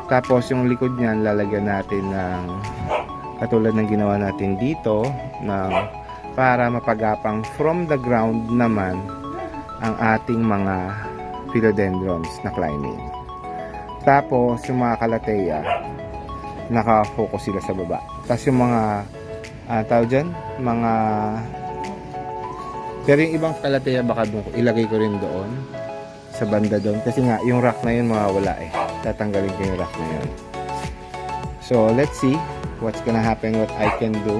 Tapos yung likod niyan lalagyan natin ng katulad ng ginawa natin dito ng para mapagapang from the ground naman ang ating mga philodendrons na climbing. Tapos yung mga calathea naka-focus sila sa baba. Tapos yung mga tawag dyan, mga pero yung ibang calathea baka doon ilagay ko rin doon sa banda doon kasi nga yung rock na yun mawawala eh. Tatanggalin ko yung rock na yun. So let's see what's gonna happen, what I can do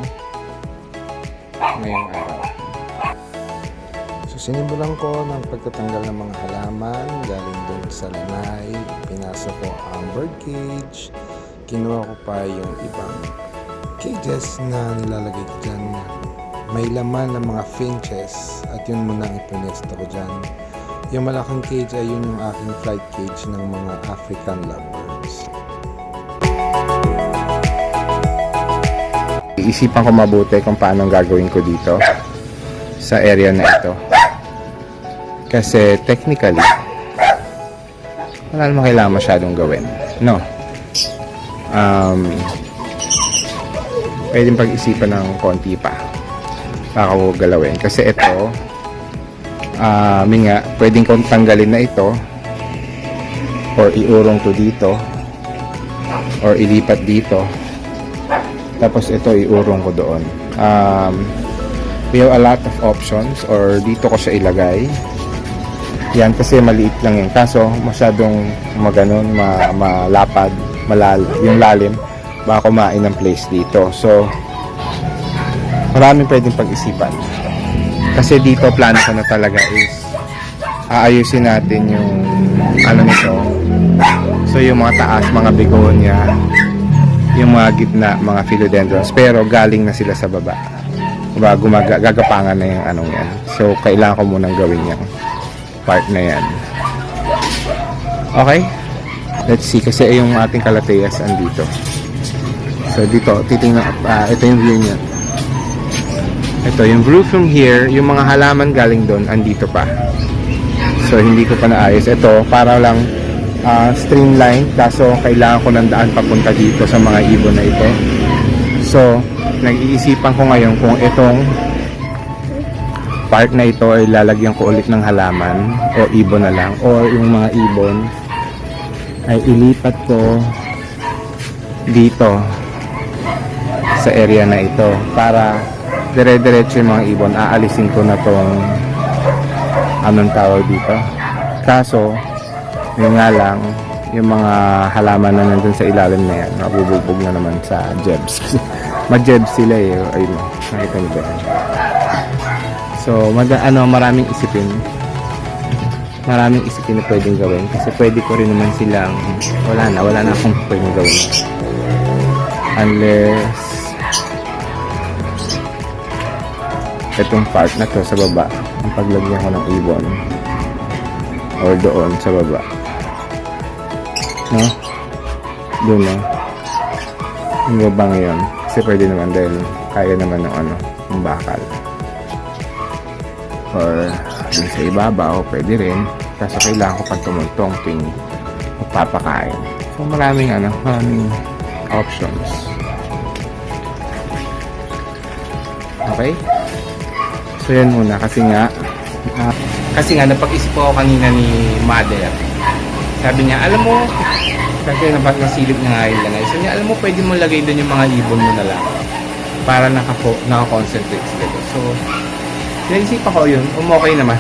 ngayong araw. So sinimulan ko ng pagtatanggal ng mga halaman galing doon sa lanay. Pinasok ko ang bird cage. Kinuha ko pa yung ibang cages na nilalagay ko dyan. May laman ng mga finches at yun muna ang ipinesta ko dyan. Yung malaking cage ay yun yung aking flight cage ng mga African lovebirds. Iisipan ko mabuti kung paano gagawin ko dito sa area na ito. Kasi technically, wala naman kailangan masyadong gawin. No. Pwedeng pag-isipan ng konti pa baka ko galawin. Kasi ito, pwedeng kong tanggalin na ito or iurong to dito or ilipat dito. Tapos ito iurong ko doon. We have a lot of options or dito ko siya ilagay. Yan kasi maliit lang yan. Kaso masyadong maganon, malapad, yung lalim. Baka kumain ng place dito. So, maraming pwedeng pag-isipan. Kasi dito plano ko na talaga is aayusin natin yung ano nito. So, yung mga taas, mga begonia, yung mga gitna, mga philodendrons. Pero galing na sila sa baba. Gagapangan na yung anong yan. So, kailangan ko munang gawin yung part na yan. Okay? Let's see. Kasi yung ating calatheas andito. So, dito, titingnan. Ito yung view niya. Ito, yung view from here, yung mga halaman galing doon, andito pa. So, hindi ko pa naayos. Ito, para lang streamline. Kaso, kailangan ko ng daan papunta dito sa mga ibon na ito. So, nag-iisipan ko ngayon kung itong part na ito ay lalagyan ko ulit ng halaman o ibon na lang. O yung mga ibon ay ilipat ko dito sa area na ito para dire-diretso yung mga ibon. Aalisin ko na tong anong tawag dito. Kaso yun nga lang, yung mga halaman na nandun sa ilalim na yan, mabubugbog na naman sa jebs. Ma-jebs sila eh. Ayun, nakita niyo ba yan? So, maraming isipin. Maraming isipin na pwedeng gawin. Kasi pwede ko rin naman silang, wala na akong pwedeng gawin. Unless, itong part na to sa baba, ang paglagyan ko ng ibon. Or doon sa baba. No? Doon no? Yung babang yun. Kasi pwede naman dahil kaya naman ng ng bakal. Or dun sa ibabaw, pwede rin. Kaso kailangan ko pang tumultong tuwing magpapakain. So maraming options. Okay? So yan muna kasi nga napag-isip ko kanina ni Mother. Sabi niya, alam mo, kasi nasilip niya nga yung lanay. So niya, alam mo, pwede mo lagay doon yung mga ibon mo na lang para naka-concentrate sila doon. So, naisipan ko yun, okay naman.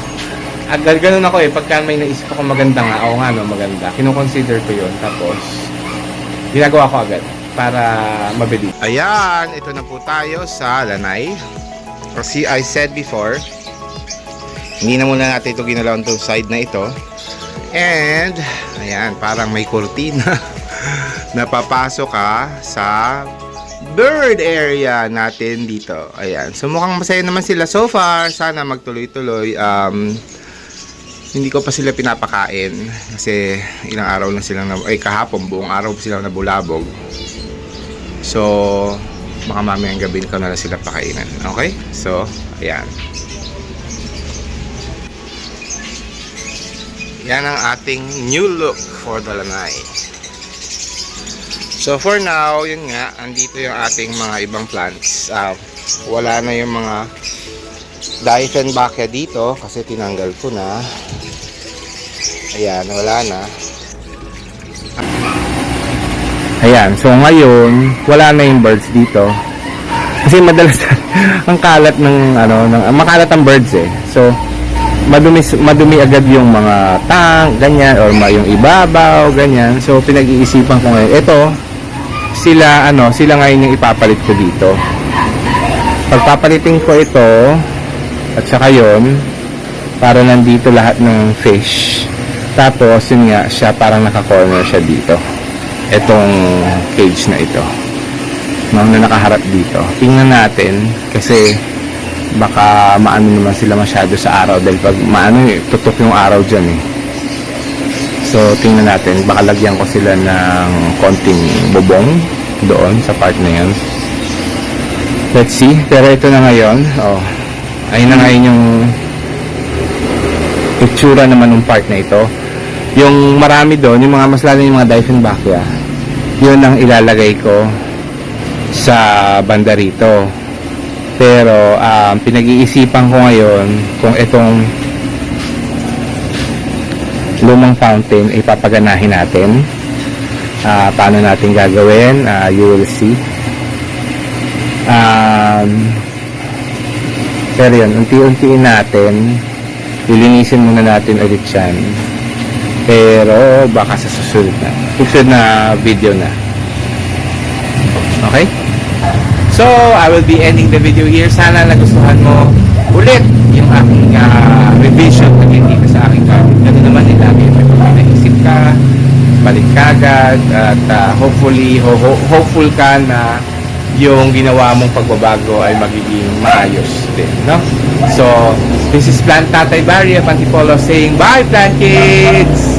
Ganun ako eh, pagka may naisip ako maganda nga, oo nga no, maganda. Kino-consider ko yun, tapos ginagawa ko agad para mabilis. Ayan, ito na po tayo sa lanay. Kasi I said before, hindi na muna natin ito ginalaw itong side na ito. And, ayan, parang may kurtina. Napapasok ka sa bird area natin dito. Ayan. So, mukhang masaya naman sila so far. Sana magtuloy-tuloy. Hindi ko pa sila pinapakain. Kasi, ilang araw na silang, kahapon, buong araw pa silang nabulabog. So, baka mamayang gabi ko na lang sila pakainan. Okay? So, ayan. Yan ang ating new look for the lanay. So for now, yun nga, andito yung ating mga ibang plants. Wala na yung mga Dieffenbachia dito kasi tinanggal ko na. Ayan, wala na. Ayan, so ngayon, wala na yung birds dito. Kasi madalas ang kalat ng makalat ang birds eh. So madumi agad yung mga tank, ganyan, or yung ibabaw, ganyan. So pinag-iisipan ko ngayon, ito sila ngayon yung ipapalit ko dito. Pagpapalitin ko ito at saka yun, para nandito lahat ng fish. Tapos yun nga, siya parang naka-corner siya dito. Itong cage na ito. Na nakaharap dito. Tingnan natin kasi baka maano naman sila masyado sa araw dahil pag tutok yung araw dyan eh. So tingnan natin, baka lagyan ko sila ng konting bubong doon sa part na yun. Let's see, pero ito na ngayon, ayun na ngayon yung itsura naman ng part na ito. Yung marami doon, yung mga mas lalo yung mga Dieffenbachia, yun ang ilalagay ko sa banda rito. Pero pinag-iisipan ko ngayon kung itong lumang fountain ay papaganahin natin. Paano natin gagawin, you will see. Pero yun, unti-untiin natin, lilinisin muna natin ulit yan. Pero baka sa susunod na video na. Okay? So, I will be ending the video here. Sana nagustuhan mo ulit yung aking revision na dito sa aking gamit. Ganun naman lagi may naisip ka, balik ka agad, at hopeful ka na yung ginawa mong pagbabago ay magiging maayos din, no? So, this is Plant Tatay Barry of Antipolo saying, bye, Plant Kids!